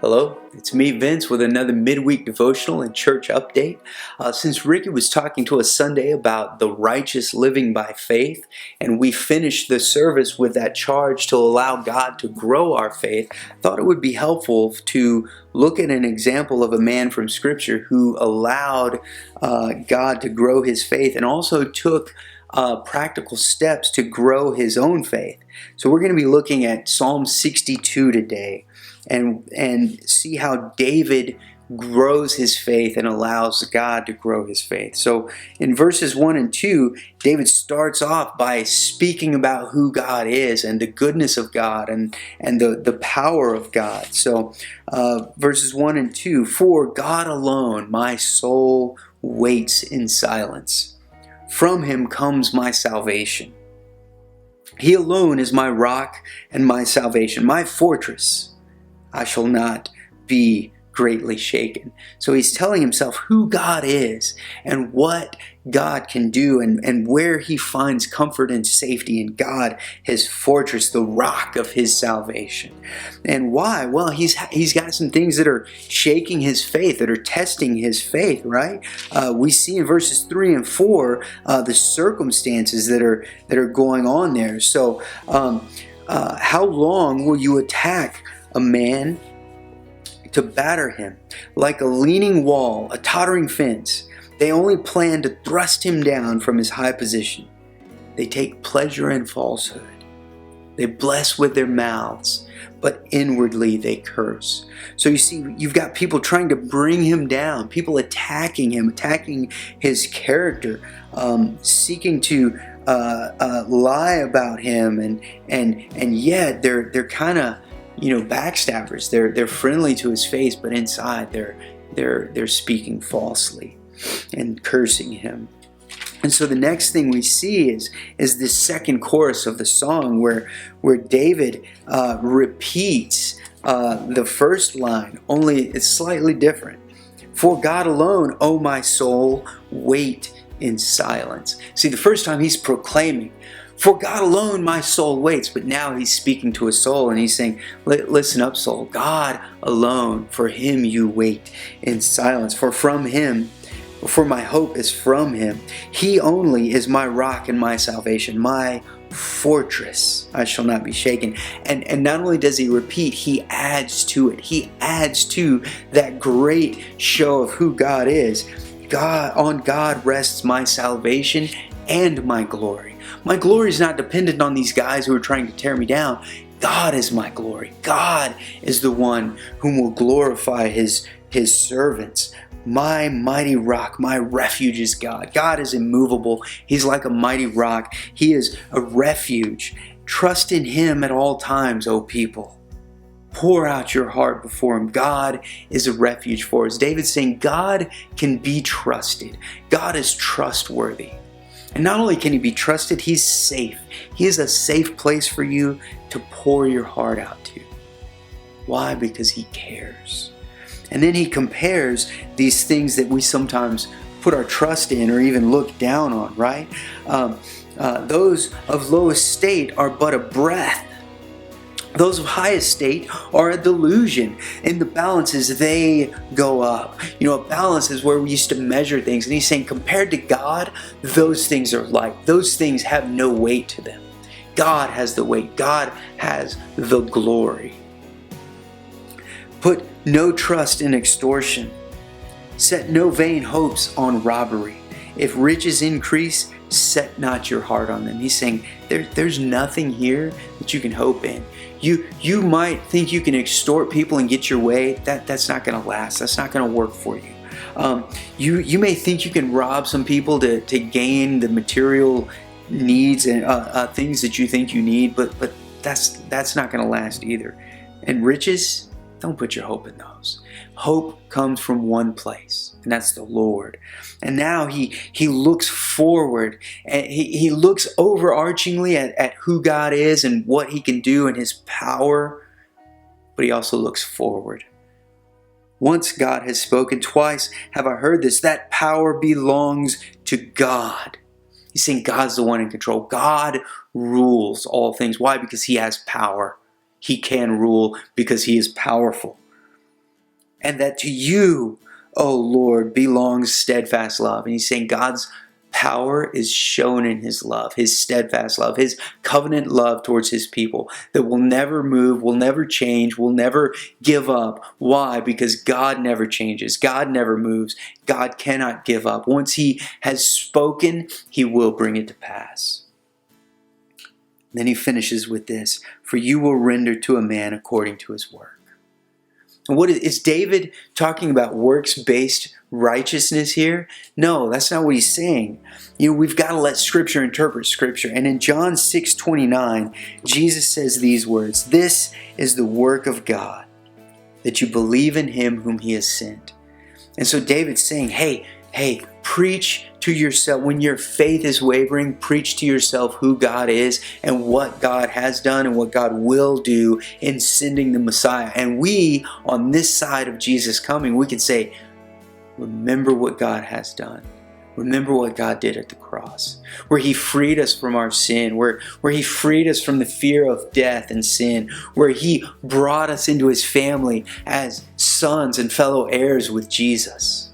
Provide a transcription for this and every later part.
Hello, it's me, Vince, with another midweek devotional and church update. Since Ricky was talking to us Sunday about the righteous living by faith, and we finished the service with that charge to allow God to grow our faith, I thought it would be helpful to look at an example of a man from Scripture who allowed God to grow his faith and also took practical steps to grow his own faith. So we're going to be looking at Psalm 62 today and see how David grows his faith and allows God to grow his faith. So in verses 1 and 2, David starts off by speaking about who God is and the goodness of God and the power of God. So verses 1 and 2, "For God alone my soul waits in silence. From him comes my salvation. He alone is my rock and my salvation, my fortress. I shall not be greatly shaken." So he's telling himself who God is and what God can do and where he finds comfort and safety in God, his fortress, the rock of his salvation. And why? Well, he's got some things that are shaking his faith, that are testing his faith, right? We see in verses 3 and 4 the circumstances that are going on there. So how long will you attack a man to batter him? Like a leaning wall, a tottering fence, they only plan to thrust him down from his high position. They take pleasure in falsehood. They bless with their mouths, but inwardly they curse. So you see, you've got people trying to bring him down, people attacking him, attacking his character, seeking to lie about him, and yet they're kind of backstabbers. They're friendly to his face, but inside they're speaking falsely and cursing him. And so the next thing we see is this second chorus of the song where David repeats the first line, only it's slightly different. "For God alone, O my soul, wait in silence." See, the first time he's proclaiming, "For God alone my soul waits," but now he's speaking to a soul and he's saying, listen up, soul, God alone, for him you wait in silence. For my hope is from him. He only is my rock and my salvation, my fortress. I shall not be shaken. And not only does he repeat, he adds to it. He adds to that great show of who God is. On God rests my salvation and my glory. My glory is not dependent on these guys who are trying to tear me down. God is my glory. God is the one whom will glorify his servants. My mighty rock, my refuge is God. God is immovable. He's like a mighty rock. He is a refuge. Trust in him at all times, O people. Pour out your heart before him. God is a refuge for us. David's saying God can be trusted. God is trustworthy. And not only can he be trusted, he's safe. He is a safe place for you to pour your heart out to. Why? Because he cares. And then he compares these things that we sometimes put our trust in or even look down on, right? Those of low estate are but a breath. Those of high estate are a delusion. In the balances, they go up. A balance is where we used to measure things. And he's saying, compared to God, those things are light. Those things have no weight to them. God has the weight. God has the glory. Put no trust in extortion. Set no vain hopes on robbery. If riches increase, set not your heart on them. He's saying there's nothing here that you can hope in. You might think you can extort people and get your way. That's not going to last. That's not going to work for you. You may think you can rob some people to gain the material needs and things that you think you need, but that's not going to last either. And riches, don't put your hope in those. Hope comes from one place, and that's the Lord. And now he looks forward, and he looks overarchingly at who God is and what he can do and his power, but he also looks forward. Once God has spoken, twice have I heard this, that power belongs to God. He's saying God's the one in control. God rules all things. Why? Because he has power. He can rule because he is powerful. and that to you, O Lord, belongs steadfast love. And he's saying God's power is shown in his love, his steadfast love, his covenant love towards his people that will never move, will never change, will never give up. Why? Because God never changes. God never moves. God cannot give up. Once he has spoken, he will bring it to pass. Then he finishes with this, for you will render to a man according to his work. And what is David talking about works-based righteousness here? No, that's not what he's saying. We've got to let Scripture interpret Scripture. And in John 6:29, Jesus says these words, "This is the work of God, that you believe in him whom he has sent." And so David's saying, hey, preach to yourself. When your faith is wavering, preach to yourself who God is and what God has done and what God will do in sending the Messiah. And we, on this side of Jesus coming, we can say, remember what God has done. Remember what God did at the cross, where he freed us from our sin, where he freed us from the fear of death and sin, where he brought us into his family as sons and fellow heirs with Jesus.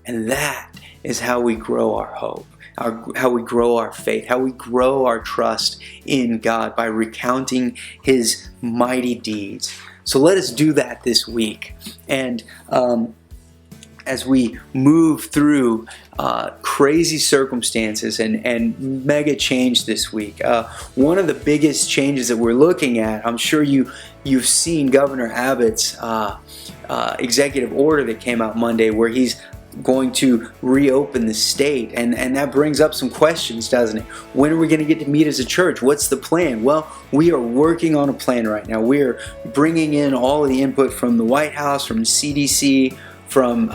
And that is how we grow our hope, how we grow our faith, how we grow our trust in God, by recounting his mighty deeds. So let us do that this week. And as we move through crazy circumstances and mega change this week, one of the biggest changes that we're looking at, I'm sure you've seen Governor Abbott's executive order that came out Monday, where he's going to reopen the state, and that brings up some questions, doesn't it? When are we going to get to meet as a church? What's the plan? Well, we are working on a plan right now. We are bringing in all of the input from the White House, from CDC, from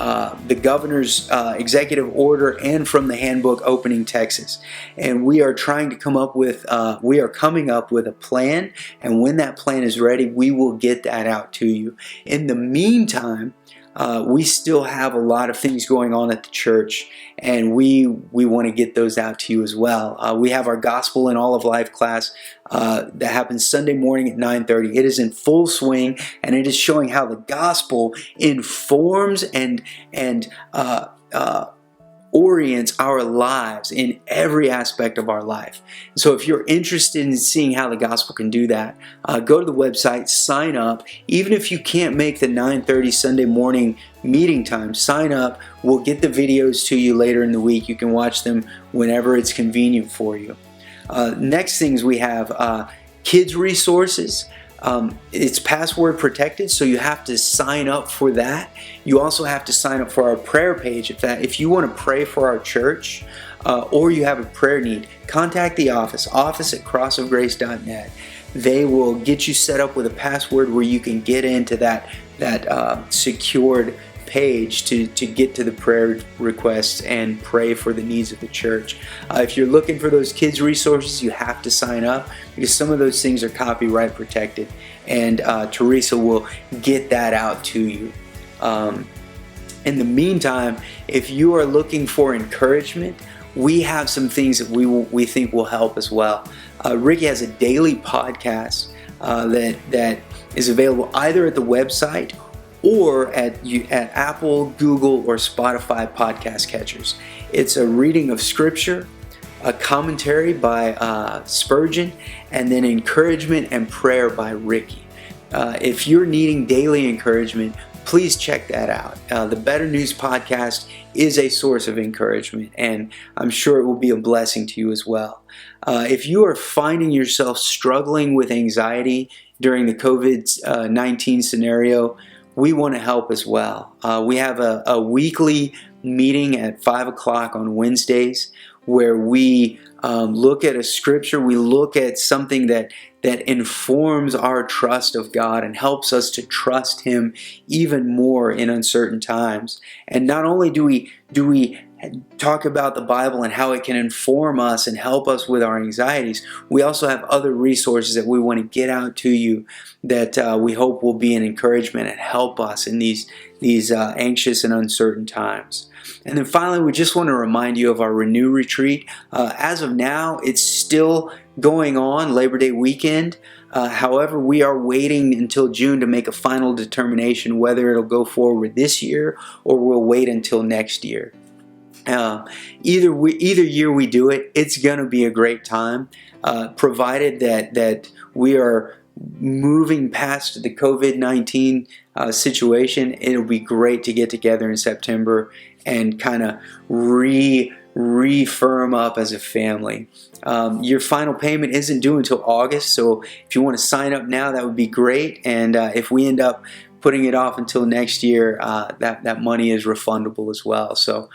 the governor's executive order, and from the handbook Opening Texas. And we are trying to coming up with a plan, and when that plan is ready, we will get that out to you. In the meantime, we still have a lot of things going on at the church, and we want to get those out to you as well. We have our Gospel in All of Life class that happens Sunday morning at 9:30. It is in full swing, and it is showing how the gospel informs and orients our lives in every aspect of our life. So if you're interested in seeing how the gospel can do that, go to the website, sign up. Even if you can't make the 9:30 Sunday morning meeting time, sign up. We'll get the videos to you later in the week. You can watch them whenever it's convenient for you. Next things we have, kids resources. It's password protected, so you have to sign up for that. You also have to sign up for our prayer page. If you want to pray for our church, or you have a prayer need, contact the office at crossofgrace.net. They will get you set up with a password where you can get into that secured page to get to the prayer requests and pray for the needs of the church. If you're looking for those kids resources, you have to sign up, because some of those things are copyright protected, and Teresa will get that out to you. In the meantime, if you are looking for encouragement, we have some things that we think will help as well. Ricky has a daily podcast that is available either at the website or at Apple, Google, or Spotify podcast catchers. It's a reading of Scripture, a commentary by Spurgeon, and then encouragement and prayer by Ricky. If you're needing daily encouragement, please check that out. The Better News podcast is a source of encouragement, and I'm sure it will be a blessing to you as well. If you are finding yourself struggling with anxiety during the COVID-19 scenario, we want to help as well. We have a weekly meeting at 5 o'clock on Wednesdays, where we look at a scripture. We look at something that informs our trust of God and helps us to trust Him even more in uncertain times. And not only do we talk about the Bible and how it can inform us and help us with our anxieties, we also have other resources that we want to get out to you that we hope will be an encouragement and help us in these anxious and uncertain times. And then finally, we just want to remind you of our Renew Retreat. As of now, it's still going on Labor Day weekend. However, we are waiting until June to make a final determination whether it'll go forward this year or we'll wait until next year. Either year we do it, it's going to be a great time, provided that we are moving past the COVID-19 situation. It'll be great to get together in September and kind of re-firm up as a family. Your final payment isn't due until August, so if you want to sign up now, that would be great. And if we end up putting it off until next year, that money is refundable as well. So,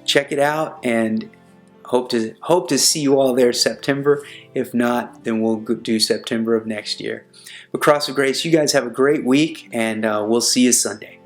check it out, and hope to see you all there September. If not, then we'll do September of next year. But Cross of Grace, you guys have a great week, and we'll see you Sunday.